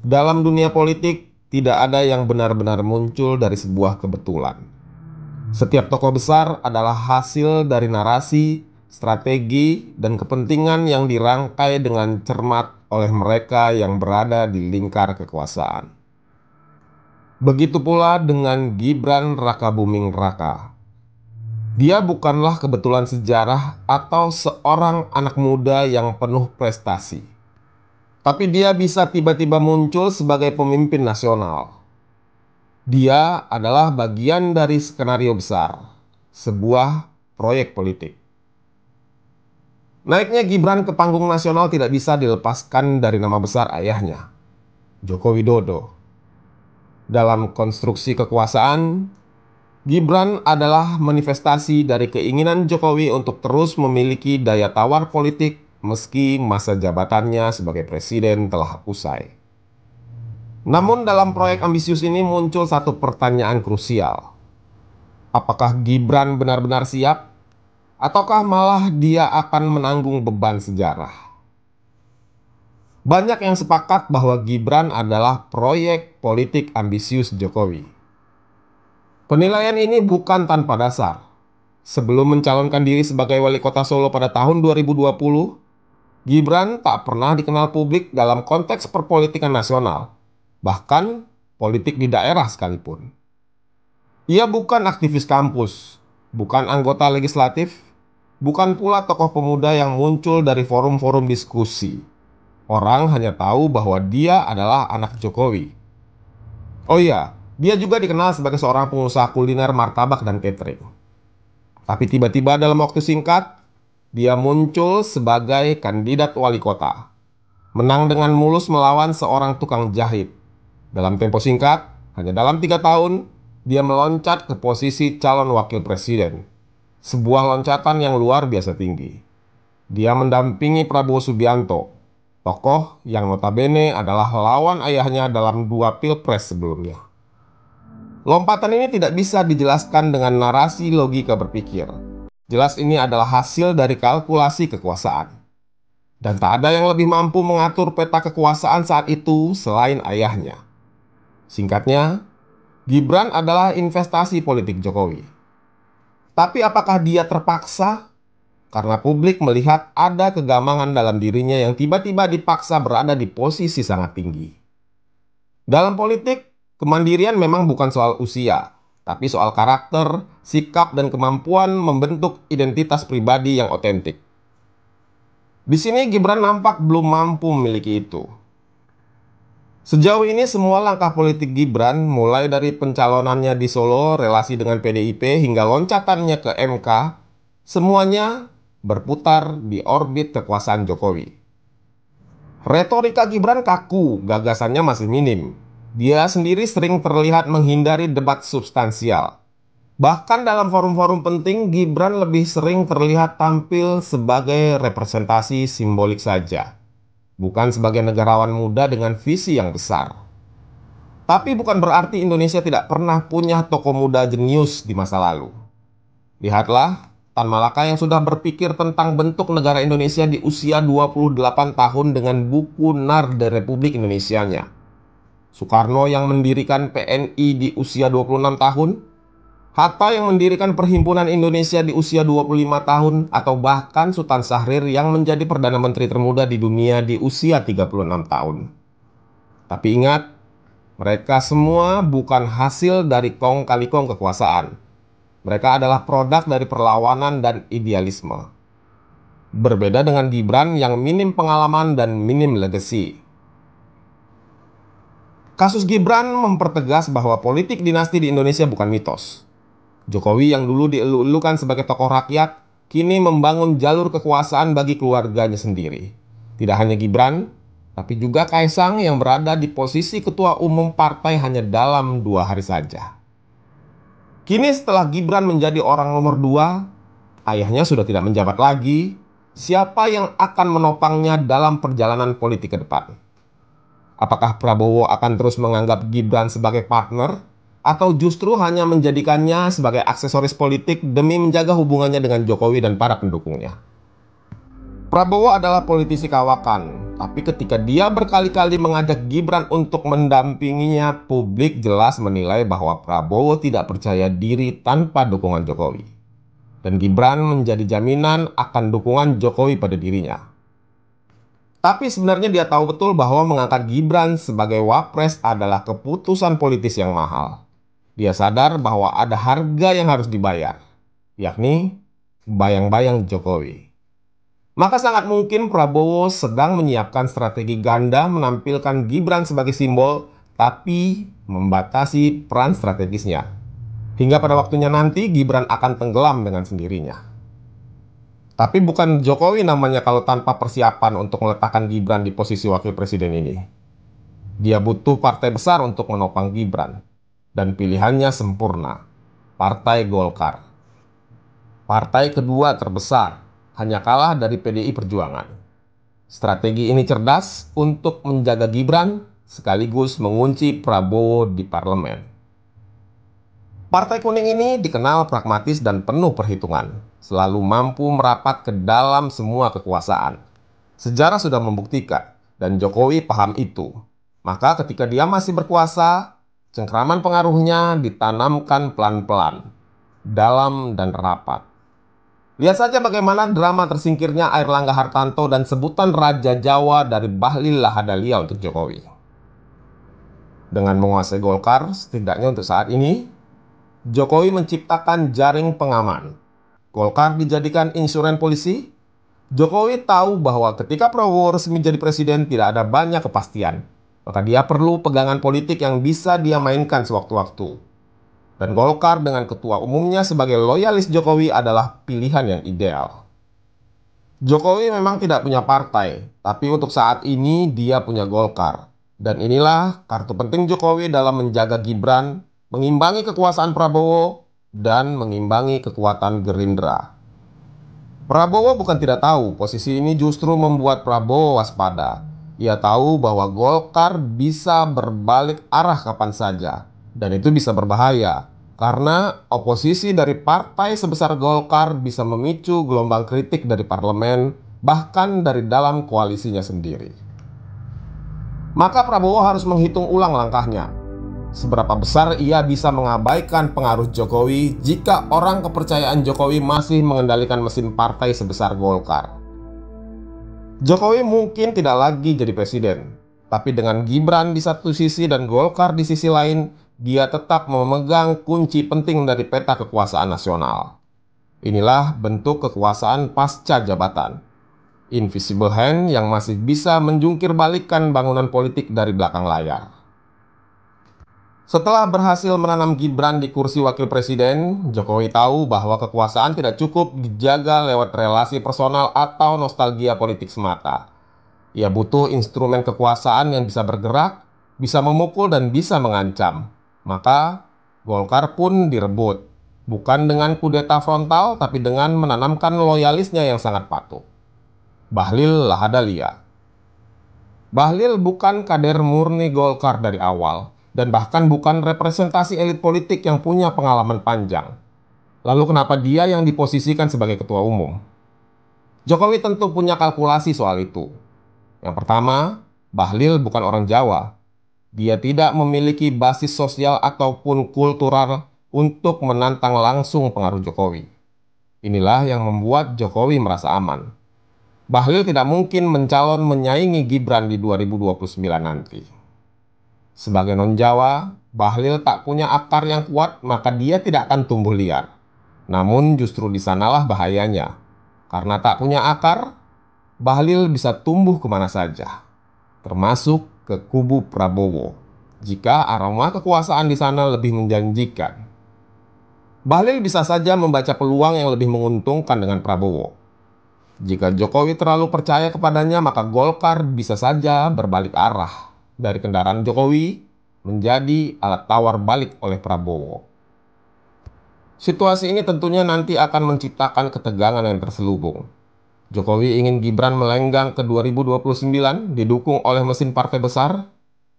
Dalam dunia politik, tidak ada yang benar-benar muncul dari sebuah kebetulan. Setiap tokoh besar adalah hasil dari narasi, strategi, dan kepentingan yang dirangkai dengan cermat oleh mereka yang berada di lingkar kekuasaan. Begitu pula dengan Gibran Rakabuming Raka. Dia bukanlah kebetulan sejarah atau seorang anak muda yang penuh prestasi. Tapi dia bisa tiba-tiba muncul sebagai pemimpin nasional. Dia adalah bagian dari skenario besar, sebuah proyek politik. Naiknya Gibran ke panggung nasional tidak bisa dilepaskan dari nama besar ayahnya, Joko Widodo. Dalam konstruksi kekuasaan, Gibran adalah manifestasi dari keinginan Jokowi untuk terus memiliki daya tawar politik meski masa jabatannya sebagai presiden telah usai. Namun dalam proyek ambisius ini muncul satu pertanyaan krusial. Apakah Gibran benar-benar siap? Ataukah malah dia akan menanggung beban sejarah? Banyak yang sepakat bahwa Gibran adalah proyek politik ambisius Jokowi. Penilaian ini bukan tanpa dasar. Sebelum mencalonkan diri sebagai wali kota Solo pada tahun 2020, Gibran tak pernah dikenal publik dalam konteks perpolitikan nasional, bahkan politik di daerah sekalipun. Ia bukan aktivis kampus, bukan anggota legislatif, bukan pula tokoh pemuda yang muncul dari forum-forum diskusi. Orang hanya tahu bahwa dia adalah anak Jokowi. Oh iya, dia juga dikenal sebagai seorang pengusaha kuliner martabak dan catering. Tapi tiba-tiba dalam waktu singkat, dia muncul sebagai kandidat wali kota. Menang dengan mulus melawan seorang tukang jahit. Dalam tempo singkat, hanya dalam 3 tahun, dia meloncat ke posisi calon wakil presiden. Sebuah loncatan yang luar biasa tinggi. Dia mendampingi Prabowo Subianto, tokoh yang notabene adalah lawan ayahnya dalam 2 pilpres sebelumnya. Lompatan ini tidak bisa dijelaskan dengan narasi logika berpikir. Jelas ini adalah hasil dari kalkulasi kekuasaan. Dan tak ada yang lebih mampu mengatur peta kekuasaan saat itu selain ayahnya. Singkatnya, Gibran adalah investasi politik Jokowi. Tapi apakah dia terpaksa? Karena publik melihat ada kegamangan dalam dirinya yang tiba-tiba dipaksa berada di posisi sangat tinggi. Dalam politik, kemandirian memang bukan soal usia, tapi soal karakter, sikap, dan kemampuan membentuk identitas pribadi yang otentik. Di sini Gibran nampak belum mampu memiliki itu. Sejauh ini semua langkah politik Gibran, mulai dari pencalonannya di Solo, relasi dengan PDIP, hingga loncatannya ke MK, semuanya berputar di orbit kekuasaan Jokowi. Retorika Gibran kaku, gagasannya masih minim. Dia sendiri sering terlihat menghindari debat substansial. Bahkan dalam forum-forum penting, Gibran lebih sering terlihat tampil sebagai representasi simbolik saja, bukan sebagai negarawan muda dengan visi yang besar. Tapi bukan berarti Indonesia tidak pernah punya tokoh muda jenius di masa lalu. Lihatlah Tan Malaka yang sudah berpikir tentang bentuk negara Indonesia di usia 28 tahun dengan buku Narda Republik Indonesianya. Soekarno yang mendirikan PNI di usia 26 tahun, Hatta yang mendirikan Perhimpunan Indonesia di usia 25 tahun, atau bahkan Sultan Syahrir yang menjadi Perdana Menteri termuda di dunia di usia 36 tahun. Tapi ingat, mereka semua bukan hasil dari kong kali kong kekuasaan. Mereka adalah produk dari perlawanan dan idealisme. Berbeda dengan Gibran yang minim pengalaman dan minim legacy. Kasus Gibran mempertegas bahwa politik dinasti di Indonesia bukan mitos. Jokowi yang dulu dielu-elukan sebagai tokoh rakyat, kini membangun jalur kekuasaan bagi keluarganya sendiri. Tidak hanya Gibran, tapi juga Kaisang yang berada di posisi ketua umum partai hanya dalam 2 hari saja. Kini setelah Gibran menjadi orang nomor 2, ayahnya sudah tidak menjabat lagi. Siapa yang akan menopangnya dalam perjalanan politik ke depan? Apakah Prabowo akan terus menganggap Gibran sebagai partner, atau justru hanya menjadikannya sebagai aksesoris politik demi menjaga hubungannya dengan Jokowi dan para pendukungnya? Prabowo adalah politisi kawakan. Tapi ketika dia berkali-kali mengajak Gibran untuk mendampinginya, publik jelas menilai bahwa Prabowo tidak percaya diri tanpa dukungan Jokowi. Dan Gibran menjadi jaminan akan dukungan Jokowi pada dirinya. Tapi sebenarnya dia tahu betul bahwa mengangkat Gibran sebagai wapres adalah keputusan politis yang mahal. Dia sadar bahwa ada harga yang harus dibayar, yakni bayang-bayang Jokowi. Maka sangat mungkin Prabowo sedang menyiapkan strategi ganda menampilkan Gibran sebagai simbol, tapi membatasi peran strategisnya. Hingga pada waktunya nanti Gibran akan tenggelam dengan sendirinya. Tapi bukan Jokowi namanya kalau tanpa persiapan untuk meletakkan Gibran di posisi wakil presiden ini. Dia butuh partai besar untuk menopang Gibran. Dan pilihannya sempurna, Partai Golkar. Partai kedua terbesar, hanya kalah dari PDI Perjuangan. Strategi ini cerdas untuk menjaga Gibran sekaligus mengunci Prabowo di parlemen. Partai kuning ini dikenal pragmatis dan penuh perhitungan, selalu mampu merapat ke dalam semua kekuasaan. Sejarah sudah membuktikan, dan Jokowi paham itu. Maka ketika dia masih berkuasa, cengkraman pengaruhnya ditanamkan pelan-pelan, dalam dan rapat. Lihat saja bagaimana drama tersingkirnya Airlangga Hartarto dan sebutan Raja Jawa dari Bahlil Lahadalia untuk Jokowi. Dengan menguasai Golkar, setidaknya untuk saat ini, Jokowi menciptakan jaring pengaman. Golkar dijadikan insuran polisi. Jokowi tahu bahwa ketika Prabowo resmi jadi presiden tidak ada banyak kepastian. Maka dia perlu pegangan politik yang bisa dia mainkan sewaktu-waktu. Dan Golkar dengan ketua umumnya sebagai loyalis Jokowi adalah pilihan yang ideal. Jokowi memang tidak punya partai, tapi untuk saat ini dia punya Golkar. Dan inilah kartu penting Jokowi dalam menjaga Gibran, mengimbangi kekuasaan Prabowo, dan mengimbangi kekuatan Gerindra. Prabowo bukan tidak tahu, posisi ini justru membuat Prabowo waspada. Ia tahu bahwa Golkar bisa berbalik arah kapan saja. Dan itu bisa berbahaya, karena oposisi dari partai sebesar Golkar bisa memicu gelombang kritik dari parlemen, bahkan dari dalam koalisinya sendiri. Maka Prabowo harus menghitung ulang langkahnya. Seberapa besar ia bisa mengabaikan pengaruh Jokowi jika orang kepercayaan Jokowi masih mengendalikan mesin partai sebesar Golkar. Jokowi mungkin tidak lagi jadi presiden, tapi dengan Gibran di satu sisi dan Golkar di sisi lain, dia tetap memegang kunci penting dari peta kekuasaan nasional. Inilah bentuk kekuasaan pasca jabatan. Invisible hand yang masih bisa menjungkir balikkan bangunan politik dari belakang layar. Setelah berhasil menanam Gibran di kursi wakil presiden, Jokowi tahu bahwa kekuasaan tidak cukup dijaga lewat relasi personal atau nostalgia politik semata. Ia butuh instrumen kekuasaan yang bisa bergerak, bisa memukul dan bisa mengancam. Maka Golkar pun direbut, bukan dengan kudeta frontal tapi dengan menanamkan loyalisnya yang sangat patuh. Bahlil Lahadalia. Bahlil bukan kader murni Golkar dari awal, dan bahkan bukan representasi elit politik yang punya pengalaman panjang. Lalu kenapa dia yang diposisikan sebagai ketua umum? Jokowi tentu punya kalkulasi soal itu. Yang pertama, Bahlil bukan orang Jawa. Dia tidak memiliki basis sosial ataupun kultural untuk menantang langsung pengaruh Jokowi. Inilah yang membuat Jokowi merasa aman. Bahlil tidak mungkin mencalon menyaingi Gibran di 2029 nanti. Sebagai non-Jawa, Bahlil tak punya akar yang kuat, maka dia tidak akan tumbuh liar. Namun justru di sanalah bahayanya. Karena tak punya akar, Bahlil bisa tumbuh kemana saja, termasuk ke kubu Prabowo, jika aroma kekuasaan di sana lebih menjanjikan. Bahlil bisa saja membaca peluang yang lebih menguntungkan dengan Prabowo. Jika Jokowi terlalu percaya kepadanya, maka Golkar bisa saja berbalik arah dari kendaraan Jokowi menjadi alat tawar balik oleh Prabowo. Situasi ini tentunya nanti akan menciptakan ketegangan yang terselubung. Jokowi ingin Gibran melenggang ke 2029 didukung oleh mesin partai besar,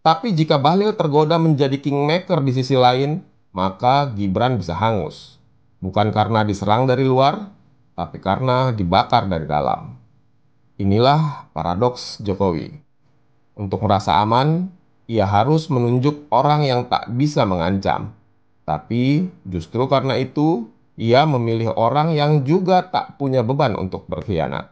tapi jika Bahlil tergoda menjadi kingmaker di sisi lain, maka Gibran bisa hangus. Bukan karena diserang dari luar, tapi karena dibakar dari dalam. Inilah paradoks Jokowi. Untuk merasa aman, ia harus menunjuk orang yang tak bisa mengancam. Tapi justru karena itu, ia memilih orang yang juga tak punya beban untuk berkhianat.